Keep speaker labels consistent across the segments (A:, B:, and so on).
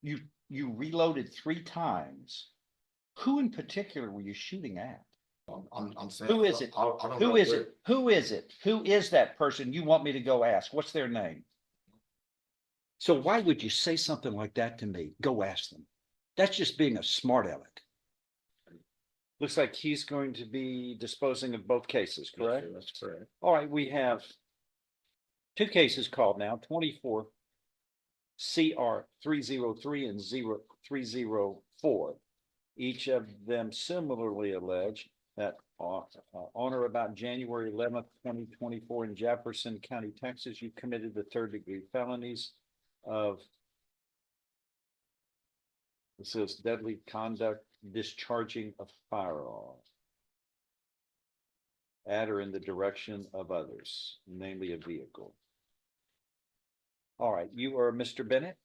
A: you reloaded 3 times. Who in particular were you shooting at?
B: I'm saying.
A: Who is it?
B: I don't
A: Who
B: know
A: is
B: where-
A: it? Who is it? Who is that person you want me to go ask? What's their name? So why would you say something like that to me? Go ask them. That's just being a smart aleck. Looks like he's going to be disposing of both cases,
B: Yes,
A: correct?
B: sir, that's correct.
A: All right, we have 2 cases called now, 24 CR 303 and 0304. Each of them similarly allege that on or about January 11th, 2024 in Jefferson County, Texas, you committed the third-degree felonies of, it says deadly conduct, discharging a firearm at or in the direction of others, namely a vehicle. All right, you are Mr. Bennett?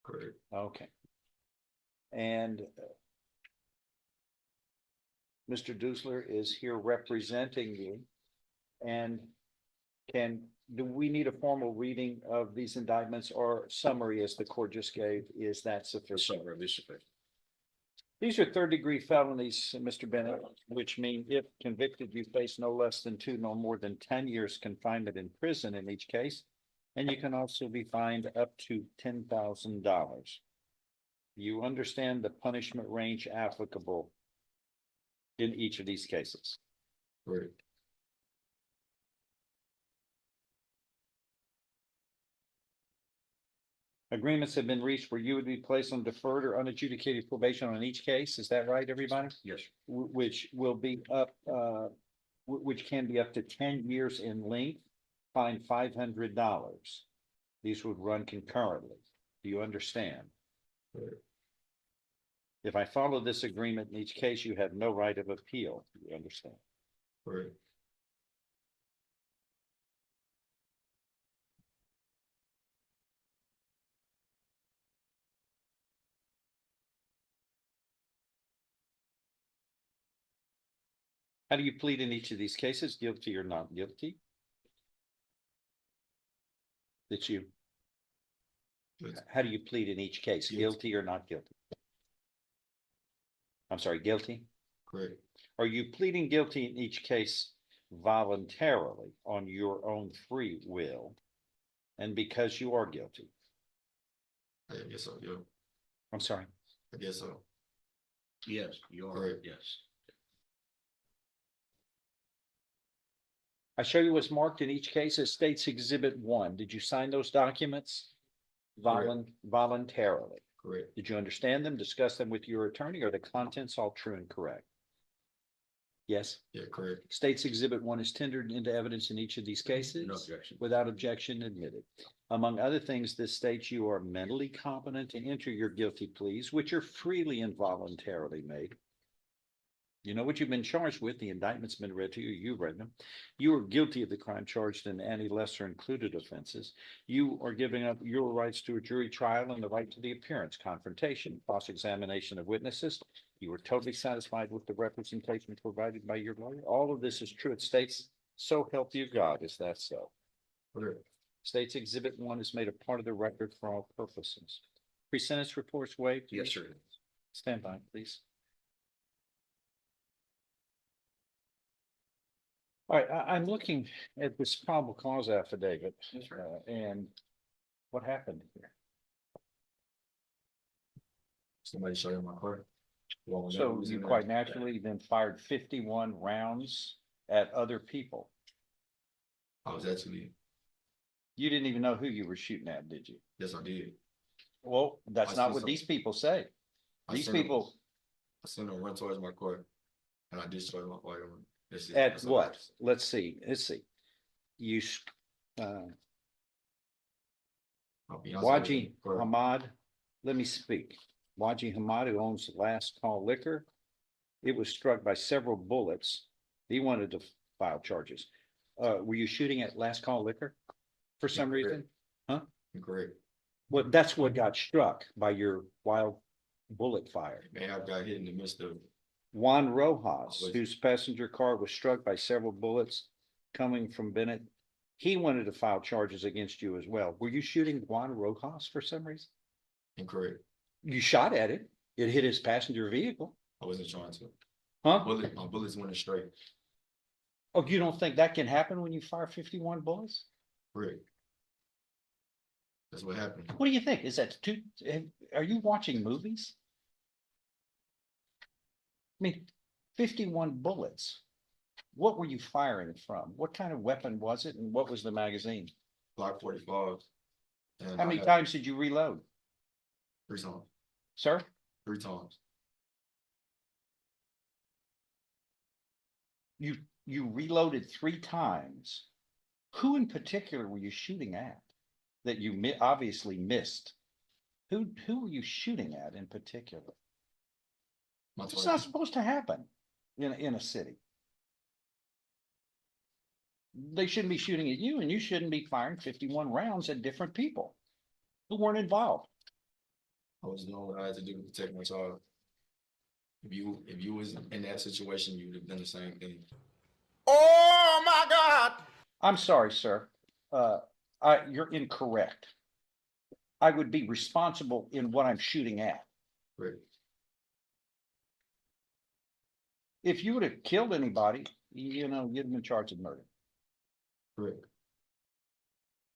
B: Correct.
A: Okay. And Mr. Dusler is here representing you. And do we need a formal reading of these indictments or summary as the court just gave? Is that sufficient? These are third-degree felonies, Mr. Bennett, which mean if convicted, you face no less than 2, no more than 10 years confinement in prison in each case. And you can also be fined up to $10,000. You understand the punishment range applicable in each of these cases.
B: Correct.
A: Agreements have been reached where you would be placed on deferred or unadjudicated probation on each case. Is that right, everybody?
B: Yes.
A: Which will be up, which can be up to 10 years in length, fine $500. These would run concurrently. Do you understand?
B: Correct.
A: If I follow this agreement in each case, you have no right of appeal. Do you understand?
B: Correct.
A: How do you plead in each of these cases? Guilty or not guilty? That you,
B: Yes.
A: how do you plead in each case?
B: Guilty.
A: Guilty or not guilty? I'm sorry, guilty?
B: Correct.
A: Are you pleading guilty in each case voluntarily on your own free will? And because you are guilty?
B: I guess so, yeah.
A: I'm sorry.
B: I guess so.
C: Yes, you are,
B: Correct.
C: yes.
A: I show you what's marked in each case as States Exhibit 1. Did you sign those documents? Voluntarily.
B: Correct.
A: Did you understand them, discuss them with your attorney? Are the contents all true and correct? Yes.
B: Yeah, correct.
A: States Exhibit 1 is tendered into evidence in each of these cases.
C: No objection.
A: Without objection admitted. Among other things, this states you are mentally competent to enter your guilty pleas, which are freely and voluntarily made. You know what you've been charged with. The indictment's been read to you. You've read them. You are guilty of the crime charged in any lesser included offenses. You are giving up your rights to a jury trial and the right to the appearance, confrontation, cross-examination of witnesses. You are totally satisfied with the representation provided by your lawyer. All of this is true. It states, so help you God. Is that so?
B: Correct.
A: States Exhibit 1 is made a part of the record for all purposes. Pre-sentence reports waived?
C: Yes, sir.
A: Stand by, please. All right, I'm looking at this probable cause affidavit.
C: That's right.
A: And what happened here?
B: Somebody show you my car. Well,
A: So
B: who's
A: you
B: in there?
A: quite naturally then fired 51 rounds at other people.
B: I was actually,
A: You didn't even know who you were shooting at, did you?
B: yes, I did.
A: Well, that's
B: I
A: not
B: see
A: what
B: some-
A: these people say.
B: I
A: These
B: seen him-
A: people,
B: I seen him run towards my car and I discharged my firearm. That's it.
A: at
B: That's all I have
A: what?
B: to say.
A: Let's see. You,
B: I'll be honest with
A: Waji
B: you, car-
A: Hamad, let me speak. Waji Hamad, who owns Last Call Liquor, it was struck by several bullets. He wanted to file charges. Were you shooting at Last Call Liquor for some
B: correct.
A: reason?
B: You're correct.
A: Well, that's what got struck by your wild bullet fire.
B: Man, I got hit in the midst of,
A: Juan Rojas,
B: Was-
A: whose passenger car was struck by several bullets coming from Bennett, he wanted to file charges against you as well. Were you shooting Juan Rojas for some reason?
B: incorrect.
A: You shot at it. It hit his passenger vehicle.
B: I wasn't trying to.
A: Huh?
B: My bullets went straight.
A: Oh, you don't think that can happen when you fire 51 bullets?
B: Correct. That's what happened.
A: What do you think? Is that are you watching movies? I mean, 51 bullets. What were you firing from? What kind of weapon was it and what was the magazine?
B: Glock 45. And
A: How
B: I
A: many
B: had
A: times did you reload,
B: 3 times.
A: sir?
B: 3 times.
A: You reloaded 3 times. Who in particular were you shooting at that you obviously missed? Who were you shooting at in particular?
B: My
A: It's
B: target.
A: not supposed to happen in a city. They shouldn't be shooting at you and you shouldn't be firing 51 rounds at different people who weren't involved.
B: I was doing what I had to do to protect my child. If you was in that situation, you would have done the same thing.
D: Oh my God.
A: I'm sorry, sir. You're incorrect. I would be responsible in what I'm shooting at.
B: Correct.
A: If you would have killed anybody, you'd have been charged with murder.
B: Correct.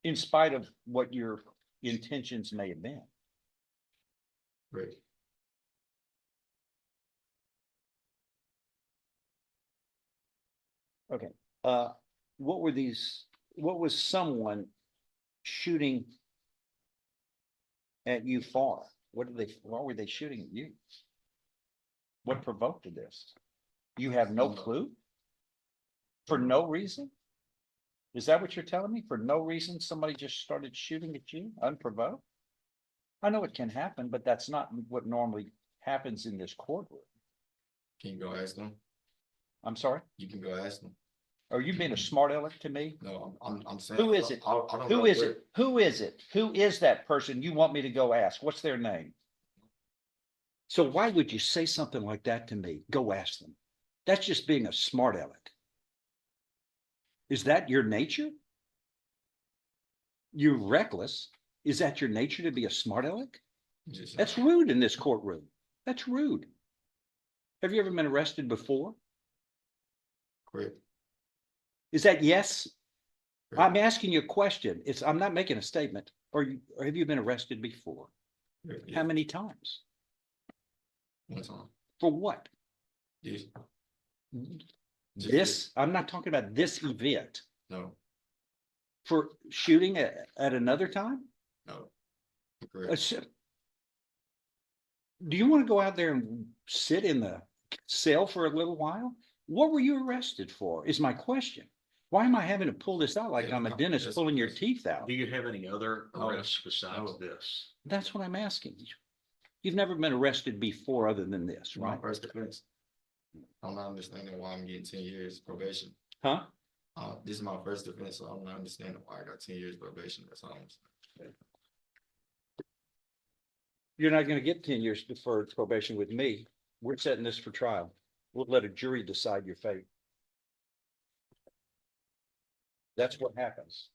A: In spite of what your intentions may have been.
B: Correct.
A: Okay. What was someone shooting at you for? Why were they shooting at you? What provoked this? You have no clue? For no reason? Is that what you're telling me? For no reason, somebody just started shooting at you unprovoked? I know it can happen, but that's not what normally happens in this courtroom.
B: Can you go ask them?
A: I'm sorry?
B: You can go ask them.
A: Are you being a smart aleck to me?
B: No, I'm saying.
A: Who is it?
B: I don't
A: Who
B: know
A: is
B: where-
A: it? Who is it? Who is that person you want me to go ask? What's their name? So why would you say something like that to me? Go ask them. That's just being a smart aleck. Is that your nature? You're reckless. Is that your nature to be a smart aleck?
B: Just-
A: That's rude in this courtroom. That's rude. Have you ever been arrested before?
B: Correct.
A: Is that yes?
B: Correct.
A: I'm asking you a question. I'm not making a statement. Or have you been arrested before?
B: Correct.
A: How
B: Yeah.
A: many times?
B: 1 time.
A: For what?
B: Yes.
A: This, I'm not talking about this event.
B: No.
A: For shooting at another time?
B: No. Correct.
A: Do you want to go out there and sit in the cell for a little while? What were you arrested for is my question. Why am I having to pull this out like
B: Yeah,
A: I'm a
B: no,
A: dentist
B: that's-
A: pulling your
B: that's-
A: teeth out?
C: Do you have any other
B: No,
C: arrests besides
B: no.
C: this?
A: That's what I'm asking you. You've never been arrested before other than this,
B: My
A: right?
B: first offense. I'm not understanding why I'm getting 10 years probation.
A: Huh?
B: This is my first offense, so I'm not understanding why I got 10 years probation. That's all I'm saying.
A: You're not going to get 10 years deferred probation with me. We're setting this for trial. We'll let a jury decide your fate. That's what happens.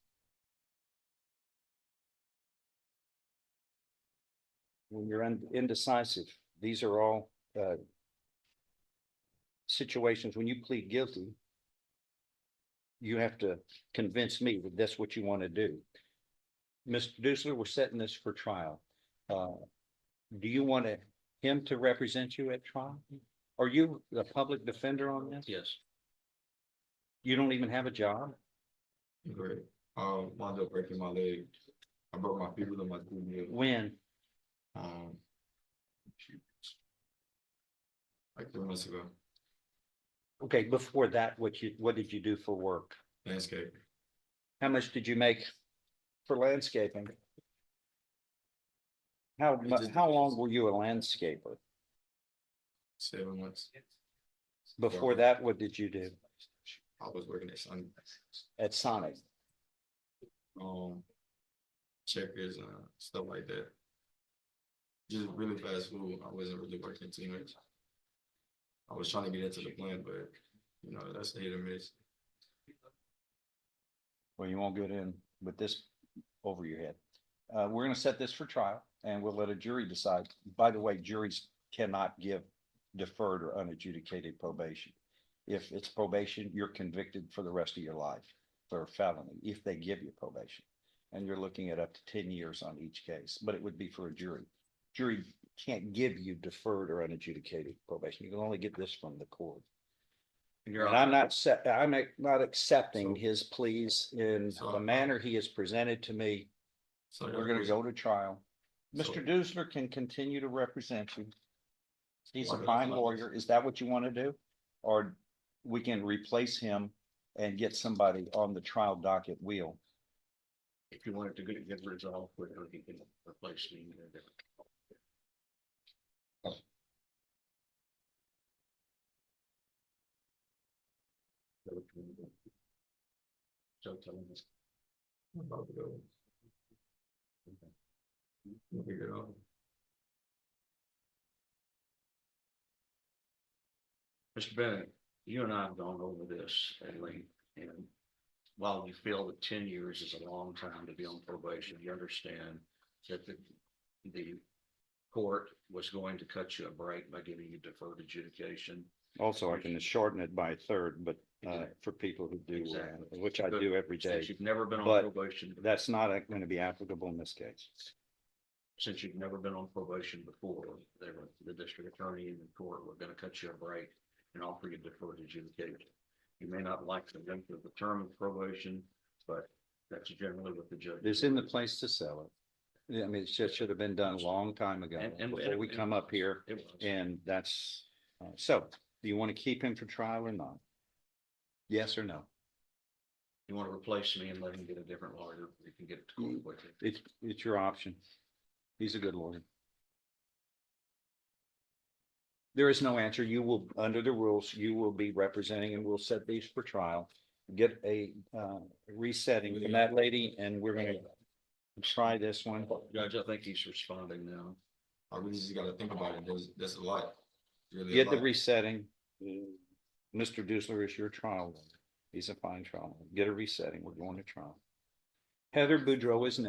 A: When you're indecisive, these are all situations when you plead guilty. You have to convince me that that's what you want to do. Mr. Dusler, we're setting this for trial. Do you want him to represent you at trial? Are you a public defender on this?
C: Yes.
A: You don't even have a job?
B: Great. Wound up breaking my leg. I broke my fibula in my 2 years.
A: When?
B: Shoot. Like 3 months ago.
A: Okay, before that, what did you do for work?
B: Landscape.
A: How much did you make for landscaping? How long were you a landscaper?
B: 7 months.
A: Before that, what did you do
B: I was working at Sun.
A: at Sonic?
B: Checkers and stuff like that. Just really fast food. I wasn't really working too much. I was trying to get into the plant, but that's a hit or miss.
A: Well, you won't get in with this over your head. We're gonna set this for trial. and we'll let a jury decide. By the way, juries cannot give deferred or unadjudicated probation. If it's probation, you're convicted for the rest of your life for a felony, if they give you probation. And you're looking at up to 10 years on each case, but it would be for a jury. Jury can't give you deferred or unadjudicated probation. You can only get this from the court.
C: You're
A: And I'm not accepting
B: So-
A: his pleas in
B: So-
A: the manner he has presented to me.
B: So
A: We're gonna go to trial.
B: So-
A: Mr. Dusler can continue to represent you. He's a
B: Why
A: fine
B: not?
A: lawyer. Is that what you want to do? Or we can replace him and get somebody on the trial docket wheel?
C: If you want it to get resolved, we're going to get replace me. So tell us.
B: I'm about to go. We'll figure it out.
C: Mr. Bennett, you and I have gone over this at length, and while you feel that 10 years is a long time to be on probation, you understand that the court was going to cut you a break by giving you deferred adjudication.
A: Also, I can shorten it by a third, but
C: Exactly.
A: for people who do,
C: Exactly.
A: which I
C: Good.
A: do every day.
C: Since you've never been on
A: But
C: probation,
A: that's not going to be applicable in this case.
C: since you've never been on probation before, the district attorney and the court were going to cut you a break and offer you deferred adjudication. You may not like the length of the term of probation, but that's generally what the judge.
A: It's in the place to sell it. Yeah, I mean, it should have been done a long time ago
C: And-
A: before we come up here.
C: It was.
A: And that's, so do you want to keep him for trial or not? Yes or no?
C: You want to replace me and let him get a different lawyer, you can get it to court quickly.
A: It's your option. He's a good lawyer. There is no answer. You will, under the rules, you will be representing and we'll set these for trial. Get a resetting from that lady and we're gonna try this one.
C: Judge, I think he's responding now.
B: I really just gotta think about it. There's a lot. Really a
A: Get the
B: lot.
A: resetting. Mr. Dusler is your trial lawyer. He's a fine trial lawyer. Get a resetting. We're going to trial. Heather Boudreau is next.